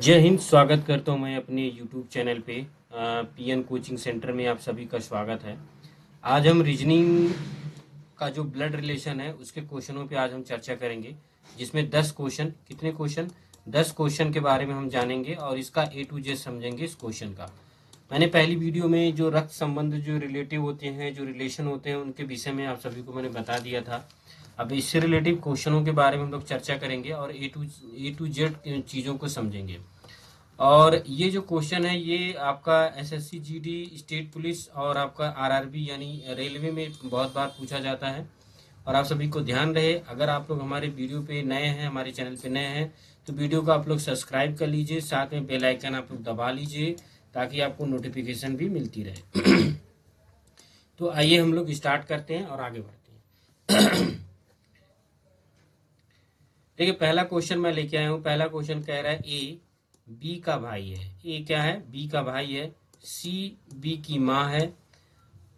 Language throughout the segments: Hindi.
जय हिंद। स्वागत करता हूँ मैं अपने यूट्यूब चैनल पे। पीएन कोचिंग सेंटर में आप सभी का स्वागत है। आज हम रीजनिंग का जो ब्लड रिलेशन है उसके क्वेश्चनों पे आज हम चर्चा करेंगे, जिसमें 10 क्वेश्चन, कितने क्वेश्चन, 10 क्वेश्चन के बारे में हम जानेंगे और इसका ए टू जेड समझेंगे इस क्वेश्चन का। मैंने पहली वीडियो में जो रक्त संबंध, जो रिलेटिव होते हैं, जो रिलेशन होते हैं, उनके विषय में आप सभी को मैंने बता दिया था। अब इससे रिलेटिव क्वेश्चनों के बारे में हम लोग चर्चा करेंगे और ए टू जेड चीज़ों को समझेंगे। और ये जो क्वेश्चन है ये आपका एसएससी जीडी, स्टेट पुलिस और आपका आरआरबी यानी रेलवे में बहुत बार पूछा जाता है। और आप सभी को ध्यान रहे, अगर आप लोग हमारे वीडियो पे नए हैं, हमारे चैनल पे नए हैं, तो वीडियो को आप लोग सब्सक्राइब कर लीजिए, साथ में बेल आइकन आप लोग दबा लीजिए ताकि आपको नोटिफिकेशन भी मिलती रहे। तो आइए हम लोग स्टार्ट करते हैं और आगे बढ़ते हैं। देखिए, पहला क्वेश्चन मैं लेके आया हूँ। पहला क्वेश्चन कह रहा है ए बी का भाई है। ए क्या है? बी का भाई है। सी बी की माँ है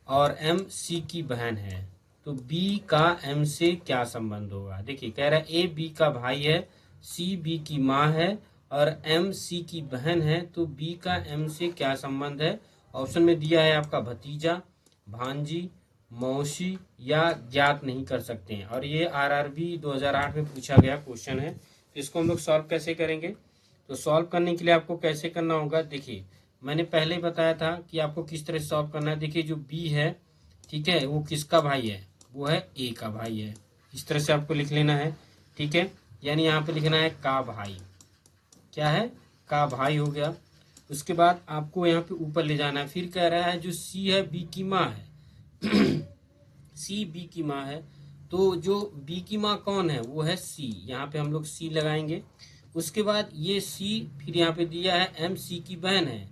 और एम सी की बहन है। तो बी का एम से क्या संबंध होगा? देखिए, कह रहा है ए बी का भाई है, सी बी की माँ है और एम सी की बहन है। तो बी का एम से क्या संबंध है? ऑप्शन में दिया है आपका भतीजा, भांजी, मौसी या ज्ञात नहीं कर सकते हैं। और ये आरआरबी 2008 में पूछा गया क्वेश्चन है। तो इसको हम लोग सॉल्व कैसे करेंगे? तो सॉल्व करने के लिए आपको कैसे करना होगा? देखिए, मैंने पहले ही बताया था कि आपको किस तरह सॉल्व करना है। देखिए, जो बी है, ठीक है, वो किसका भाई है? वो है ए का भाई है। इस तरह से आपको लिख लेना है, ठीक है। यानी यहाँ पे लिखना है का भाई। क्या है? का भाई हो गया। उसके बाद आपको यहाँ पे ऊपर ले जाना है। फिर कह रहा है जो सी है बी की माँ है। सी बी की माँ है, तो जो बी की माँ कौन है? वो है सी। यहाँ पे हम लोग सी लगाएंगे। उसके बाद ये सी, फिर यहाँ पे दिया है एम सी की बहन है।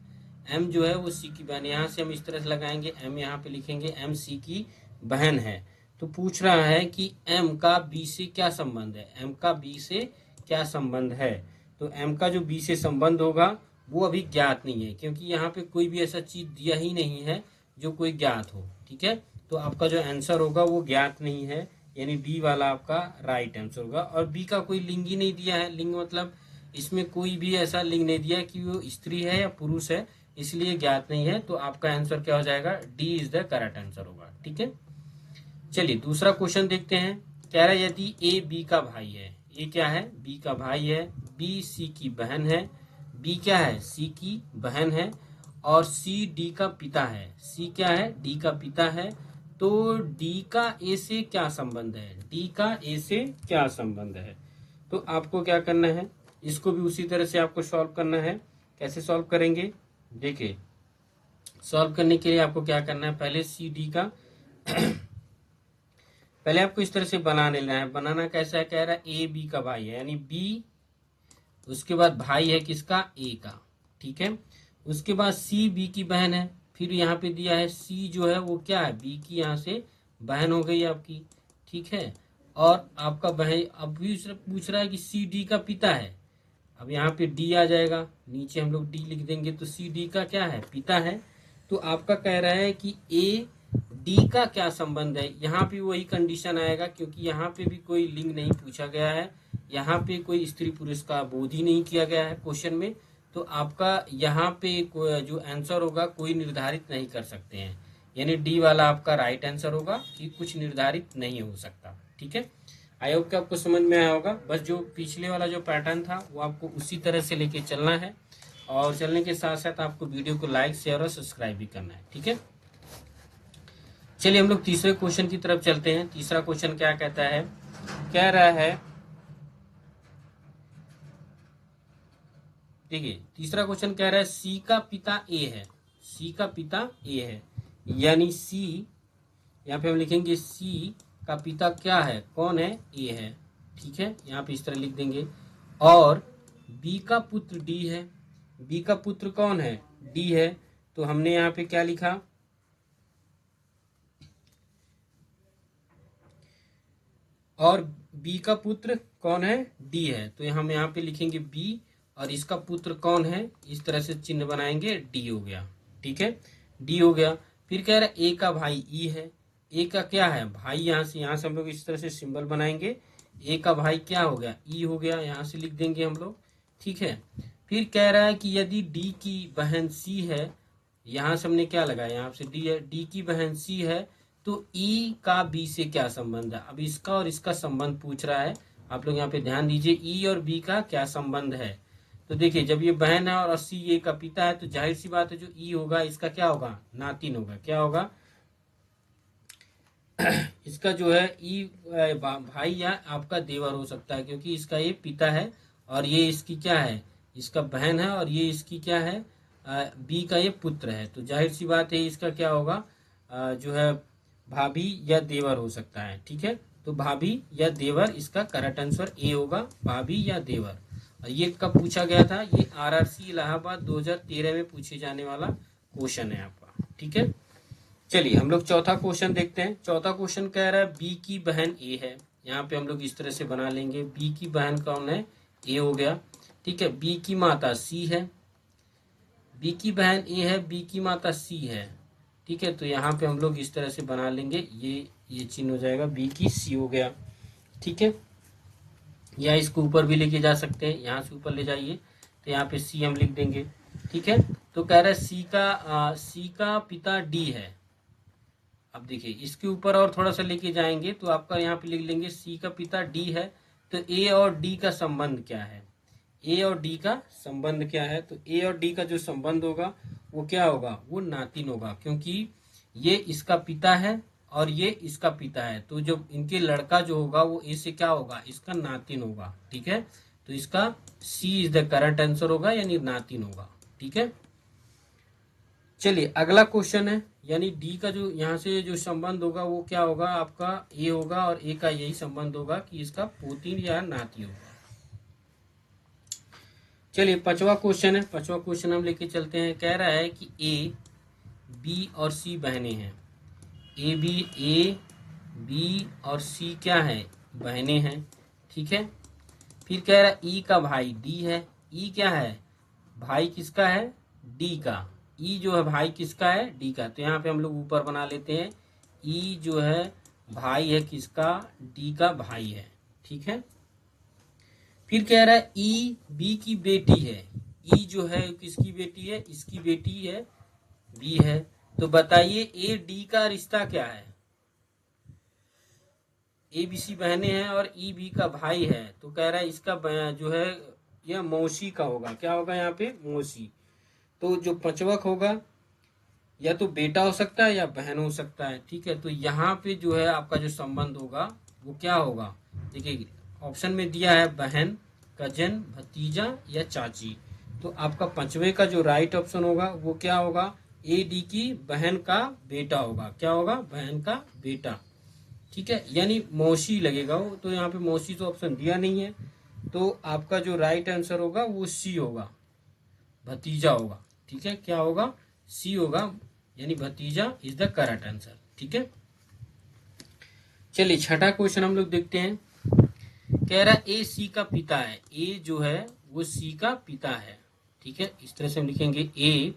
एम जो है वो सी की बहन, यहाँ से हम इस तरह से लगाएंगे, एम यहाँ पे लिखेंगे एम सी की बहन है। तो पूछ रहा है कि एम का बी से क्या संबंध है? एम का बी से क्या संबंध है? तो एम का जो बी से संबंध होगा वो अभी ज्ञात नहीं है, क्योंकि यहाँ पे कोई भी ऐसा चीज दिया ही नहीं है जो कोई ज्ञात हो, ठीक है। तो आपका जो आंसर होगा वो ज्ञात नहीं है, यानी डी वाला आपका राइट आंसर होगा। और बी का कोई लिंग ही नहीं दिया है। लिंग मतलब इसमें कोई भी ऐसा लिंग नहीं दिया कि वो स्त्री है या पुरुष है, इसलिए ज्ञात नहीं है। तो आपका आंसर क्या हो जाएगा? D is the correct answer होगा, ठीक है। चलिए दूसरा क्वेश्चन देखते हैं। कह रहा है यदि ए बी का भाई है। ए क्या है? बी का भाई है। बी सी की बहन है। बी क्या है? सी की बहन है। और सी डी का पिता है। सी क्या है? डी का पिता है। तो डी का ए से क्या संबंध है? डी का ए से क्या संबंध है? तो आपको क्या करना है? इसको भी उसी तरह से आपको सॉल्व करना है। कैसे सॉल्व करेंगे? देखिए, सॉल्व करने के लिए आपको क्या करना है? पहले सी डी का पहले आपको इस तरह से बना लेना है। बनाना कैसा है? कह रहा है ए बी का भाई है, यानी बी, उसके बाद भाई है किसका? ए का, ठीक है। उसके बाद सी बी की बहन है। फिर यहाँ पे दिया है सी जो है वो क्या है? बी की यहाँ से बहन हो गई आपकी, ठीक है। और आपका बहन अब भी पूछ रहा है कि सी डी का पिता है। अब यहाँ पे डी आ जाएगा, नीचे हम लोग डी लिख देंगे। तो सी डी का क्या है? पिता है। तो आपका कह रहा है कि ए डी का क्या संबंध है? यहाँ पे वही कंडीशन आएगा, क्योंकि यहाँ पे भी कोई लिंग नहीं पूछा गया है, यहाँ पे कोई स्त्री पुरुष का बोध ही नहीं किया गया है क्वेश्चन में। तो आपका यहाँ पे जो आंसर होगा कोई निर्धारित नहीं कर सकते हैं, यानी डी वाला आपका राइट आंसर होगा कि कुछ निर्धारित नहीं हो सकता, ठीक है। आई होप कि आपको समझ में आया होगा। बस जो पिछले वाला जो पैटर्न था वो आपको उसी तरह से लेके चलना है, और चलने के साथ साथ आपको वीडियो को लाइक, शेयर और सब्सक्राइब भी करना है, ठीक है। चलिए हम लोग तीसरे क्वेश्चन की तरफ चलते हैं। तीसरा क्वेश्चन क्या कहता है? कह रहा है, देखिए तीसरा क्वेश्चन कह रहा है सी का पिता ए है। सी का पिता ए है, यानी सी, यहाँ पे हम लिखेंगे सी का पिता क्या है? कौन है? ए है, ठीक है। यहाँ पे इस तरह लिख देंगे। और बी का पुत्र डी है। बी का पुत्र कौन है? डी है। तो हमने यहाँ पे क्या लिखा? और बी का पुत्र कौन है? डी है। तो हम यहाँ पे लिखेंगे बी, और इसका पुत्र कौन है? इस तरह से चिन्ह बनाएंगे, डी हो गया, ठीक है। डी हो गया। फिर कह रहा है ए का भाई ई है। ए का क्या है? भाई। यहाँ से हम लोग इस तरह से सिंबल बनाएंगे। ए का भाई क्या हो गया? ई हो गया, यहाँ से लिख देंगे हम लोग, ठीक है। फिर कह रहा है कि यदि डी की बहन सी है, यहां से हमने क्या लगाया, यहाँ से डी है, डी की बहन सी है, तो ई का बी से क्या संबंध है। अब इसका और इसका संबंध पूछ रहा है, आप लोग यहाँ पे ध्यान दीजिए, ई और बी का क्या संबंध है। तो देखिए, जब ये बहन है और सी ए का पिता है, तो जाहिर सी बात है जो ई होगा इसका क्या होगा, नातिन होगा। क्या होगा इसका जो है ई भाई या आपका देवर हो सकता है, क्योंकि इसका ये पिता है और ये इसकी क्या है, इसका बहन है, और ये इसकी क्या है, बी का ये पुत्र है। तो जाहिर सी बात है इसका क्या होगा, जो है भाभी या देवर हो सकता है। ठीक है, तो भाभी या देवर, इसका करेक्ट आंसर ए होगा, भाभी या देवर। और ये कब पूछा गया था, ये आरआरसी इलाहाबाद 2013 में पूछे जाने वाला क्वेश्चन है आपका। ठीक है, चलिए हम लोग चौथा क्वेश्चन देखते हैं। चौथा क्वेश्चन कह रहा है बी की बहन ए है। यहाँ पे हम लोग इस तरह से बना लेंगे, बी की बहन कौन है, ए हो गया। ठीक है, बी की माता सी है, बी की बहन ए है, बी की माता सी है। ठीक है, तो यहाँ पे हम लोग इस तरह से बना लेंगे, ये चिन्ह हो जाएगा, बी की सी हो गया। ठीक है, या इसको ऊपर भी लेके जा सकते हैं, यहाँ से ऊपर ले जाइए, तो यहाँ पे सी हम लिख देंगे। ठीक है, तो कह रहा है सी का पिता डी है। अब देखिए, इसके ऊपर और थोड़ा सा लेके जाएंगे तो आपका यहाँ पे लिख लेंगे सी का पिता डी है, तो ए और डी का संबंध क्या है, ए और डी का संबंध क्या है। तो ए और डी का जो संबंध होगा वो क्या होगा, वो नातिन होगा, क्योंकि ये इसका पिता है और ये इसका पिता है, तो जो इनके लड़का जो होगा वो ए से क्या होगा, इसका नातिन होगा। ठीक है, तो इसका सी इज द करेक्ट आंसर होगा, यानी नातिन होगा। ठीक है, चलिए अगला क्वेश्चन है, यानी डी का जो यहाँ से जो संबंध होगा वो क्या होगा, आपका ए होगा, और ए का यही संबंध होगा कि इसका पोतीन या नाती होगा। चलिए पांचवा क्वेश्चन है, पांचवा क्वेश्चन हम लेके चलते हैं। कह रहा है कि ए बी और सी बहनें हैं, ए बी और सी क्या है, बहनें हैं। ठीक है, फिर कह रहा है ई का भाई डी है, ई क्या है, भाई किसका है, डी का, ई जो है भाई किसका है, डी का। तो यहाँ पे हम लोग ऊपर बना लेते हैं, ई जो है भाई है किसका, डी का भाई है। ठीक है, फिर कह रहा है ई बी की बेटी है, ई जो है किसकी बेटी है, इसकी बेटी है, बी है। तो बताइए ए डी का रिश्ता क्या है, ए बी सी बहनें हैं और ई बी का भाई है, तो कह रहा है इसका जो है यह मौसी का होगा। क्या होगा यहाँ पे, मौसी। तो जो पंचवक होगा या तो बेटा हो सकता है या बहन हो सकता है। ठीक है, तो यहाँ पे जो है आपका जो संबंध होगा वो क्या होगा, देखिए ऑप्शन में दिया है बहन, कजन, भतीजा या चाची। तो आपका पंचवे का जो राइट ऑप्शन होगा वो क्या होगा, ए डी की बहन का बेटा होगा। क्या होगा, बहन का बेटा। ठीक है, यानी मौसी लगेगा वो, तो यहाँ पे मौसी तो ऑप्शन दिया नहीं है, तो आपका जो राइट आंसर होगा वो सी होगा, भतीजा होगा। ठीक है, क्या होगा, सी होगा, यानी भतीजा इज द करेक्ट आंसर। ठीक है, चलिए छठा क्वेश्चन हम लोग देखते हैं। कह रहा है ए सी का पिता है, ए जो है वो सी का पिता है। ठीक है, इस तरह से हम लिखेंगे ए,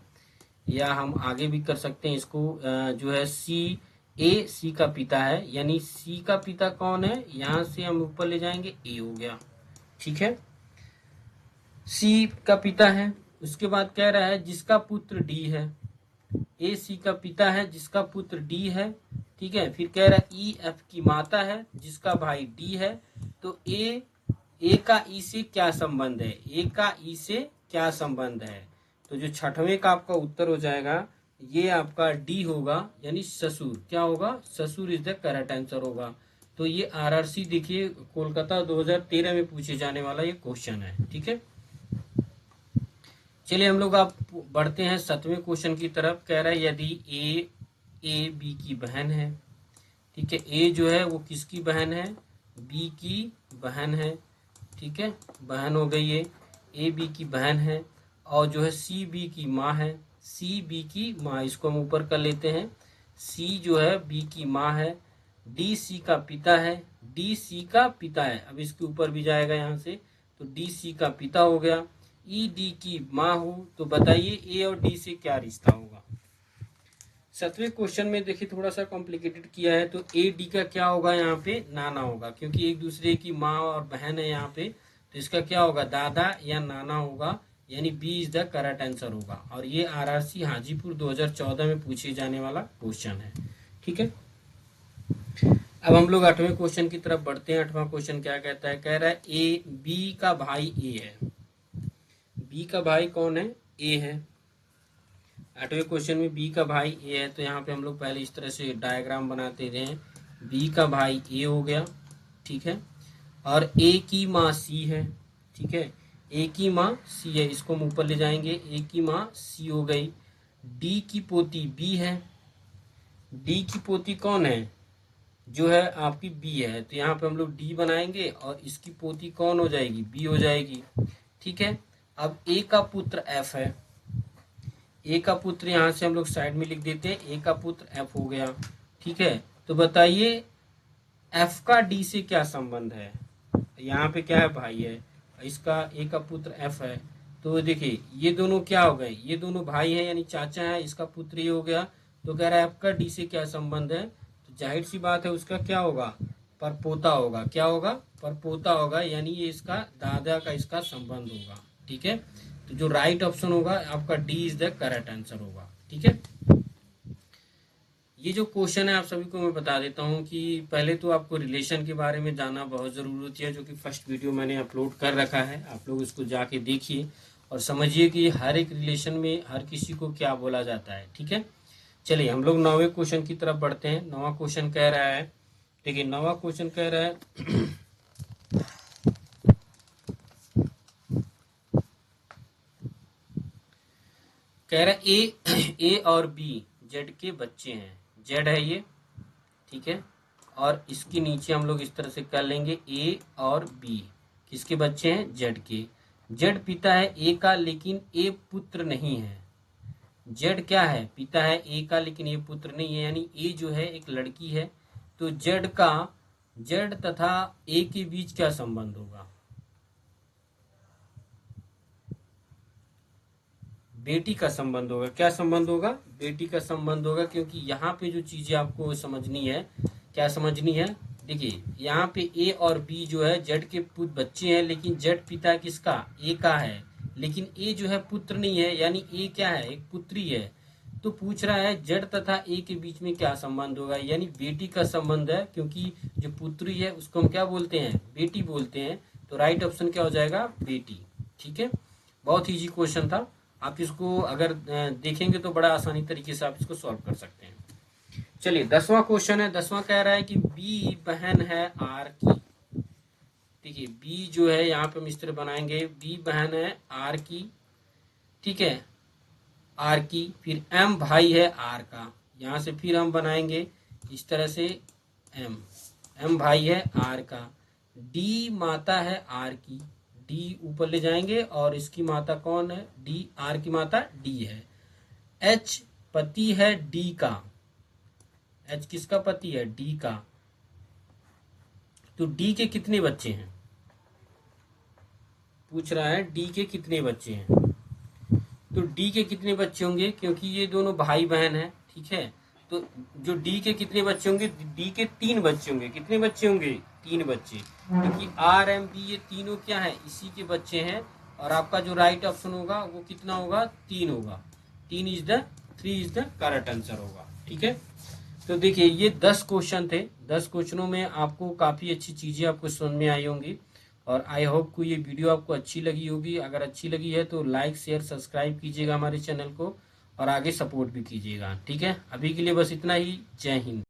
या हम आगे भी कर सकते हैं इसको, जो है सी, ए सी का पिता है, यानी सी का पिता कौन है, यहां से हम ऊपर ले जाएंगे, ए हो गया। ठीक है, सी का पिता है। उसके बाद कह रहा है जिसका पुत्र डी है, ए सी का पिता है जिसका पुत्र डी है। ठीक है, फिर कह रहा है ई एफ की माता है जिसका भाई डी है। तो ए का ई से क्या संबंध है, ए का ई से क्या संबंध है। तो जो छठवें का आपका उत्तर हो जाएगा, ये आपका डी होगा, यानी ससुर। क्या होगा, ससुर इज द करेक्ट आंसर होगा। तो ये आरआरसी देखिए कोलकाता 2013 में पूछे जाने वाला ये क्वेश्चन है। ठीक है, चलिए हम लोग आप बढ़ते हैं सातवें क्वेश्चन की तरफ। कह रहा है यदि ए बी की बहन है। ठीक है, ए जो है वो किसकी बहन है, बी की बहन है। ठीक है, बहन हो गई है, ए बी की बहन है, और जो है सी बी की माँ है, सी बी की माँ, इसको हम ऊपर कर लेते हैं, सी जो है बी की माँ है, डी सी का पिता है, डी सी का पिता है। अब इसके ऊपर भी जाएगा यहाँ से, तो डी सी का पिता हो गया, ई डी की माँ हो। तो बताइए ए और डी से क्या रिश्ता होगा। सातवें क्वेश्चन में देखिए थोड़ा सा कॉम्प्लिकेटेड किया है, तो ए डी का क्या होगा, यहाँ पे नाना होगा, क्योंकि एक दूसरे की माँ और बहन है यहाँ पे, तो इसका क्या होगा, दादा या नाना होगा, यानी B is the correct answer होगा। और ये आरआरसी हाजीपुर 2014 में पूछे जाने वाला क्वेश्चन है। ठीक है, अब हम लोग 8वें क्वेश्चन की तरफ बढ़ते हैं। 8वां क्वेश्चन क्या कहता है, कह रहा है ए बी का भाई ए है। बी का भाई कौन है, ए है। 8वें क्वेश्चन में बी का भाई ए है, तो यहाँ पे हम लोग पहले इस तरह से डायग्राम बनाते हैं। बी का भाई ए हो गया, ठीक है, और ए की माँ सी है। ठीक है, ए की माँ सी है, इसको हम ऊपर ले जाएंगे, ए की माँ सी हो गई। डी की पोती बी है। डी की पोती कौन है, जो है आपकी बी है, तो यहाँ पे हम लोग डी बनाएंगे और इसकी पोती कौन हो जाएगी, बी हो जाएगी। ठीक है, अब ए का पुत्र एफ है। ए का पुत्र यहाँ से हम लोग साइड में लिख देते हैं, ए का पुत्र एफ हो गया। ठीक है, तो बताइए एफ का डी से क्या संबंध है। यहाँ पे क्या है, भाई है, इसका ए का पुत्र एफ है, तो देखिए ये दोनों क्या हो गए, ये दोनों भाई है यानी चाचा है, इसका पुत्र ये हो गया। तो कह रहा है एफ का डी से क्या संबंध है, तो जाहिर सी बात है उसका क्या होगा, परपोता होगा। क्या होगा, परपोता होगा, यानी ये इसका दादा का इसका संबंध होगा। ठीक है, तो जो राइट ऑप्शन होगा आपका D is the correct answer होगा। ठीक है, ये जो क्वेश्चन है आप सभी को मैं बता देता हूँ कि पहले तो आपको रिलेशन के बारे में जानना बहुत ज़रूरी है, जो कि फर्स्ट वीडियो मैंने अपलोड कर रखा है। आप लोग इसको जाके देखिए और समझिए कि हर एक रिलेशन में हर किसी को क्या बोला जाता है। ठीक है, चलिए हम लोग 9वें क्वेश्चन की तरफ बढ़ते हैं। 9वां क्वेश्चन कह रहा है, देखिए 9वां क्वेश्चन कह रहा है कह रहा है ए और बी जेड के बच्चे हैं। जेड है ये, ठीक है, और इसके नीचे हम लोग इस तरह से कर लेंगे ए और बी किसके बच्चे हैं, जेड के। जेड पिता है ए का, लेकिन ए पुत्र नहीं है। जेड क्या है, पिता है ए का, लेकिन ए पुत्र नहीं है, यानी ए जो है एक लड़की है। तो जेड का, जेड तथा ए के बीच क्या संबंध होगा, बेटी का संबंध होगा। क्या संबंध होगा, बेटी का संबंध होगा, क्योंकि यहाँ पे जो चीजें आपको समझनी है, क्या समझनी है, देखिए यहाँ पे ए और बी जो है जेड के बच्चे हैं, लेकिन जेड पिता किसका, ए का है, लेकिन ए जो है पुत्र नहीं है, यानी ए क्या है, एक पुत्री है। तो पूछ रहा है जेड तथा ए के बीच में क्या संबंध होगा, यानी बेटी का संबंध है, क्योंकि जो पुत्री है उसको हम क्या बोलते हैं, बेटी बोलते हैं। तो राइट ऑप्शन क्या हो जाएगा, बेटी। ठीक है, बहुत इजी क्वेश्चन था, आप इसको अगर देखेंगे तो बड़ा आसानी तरीके से आप इसको सॉल्व कर सकते हैं। चलिए 10वां क्वेश्चन है। 10वां कह रहा है कि बी बहन है आर की। देखिए बी जो है यहाँ पे हम इस तरह बनाएंगे, बी बहन है आर की, ठीक है, आर की, फिर एम भाई है आर का। यहाँ से फिर हम बनाएंगे इस तरह से एम भाई है आर का। डी माता है आर की, डी ऊपर ले जाएंगे और इसकी माता कौन है, डी, आर की माता डी है। एच पति है डी का, एच किसका पति है, डी का। तो डी के कितने बच्चे हैं, पूछ रहा है डी के कितने बच्चे हैं। तो डी के कितने बच्चे होंगे, क्योंकि ये दोनों भाई बहन है, ठीक है, तो जो डी के कितने बच्चे होंगे, डी के 3 बच्चे होंगे। कितने बच्चे होंगे, 3 बच्चे, क्योंकि आर एम बी ये तीनों क्या है, इसी के बच्चे हैं। और आपका जो राइट ऑप्शन होगा वो कितना होगा, 3 होगा। 3 इज द करेक्ट आंसर होगा। ठीक है, तो देखिए ये 10 क्वेश्चन थे। 10 क्वेश्चनों में आपको काफी अच्छी चीजें आपको समझ में आई होंगी, और आई होप को ये वीडियो आपको अच्छी लगी होगी। अगर अच्छी लगी है तो लाइक शेयर सब्सक्राइब कीजिएगा हमारे चैनल को, और आगे सपोर्ट भी कीजिएगा। ठीक है, अभी के लिए बस इतना ही। जय हिंद।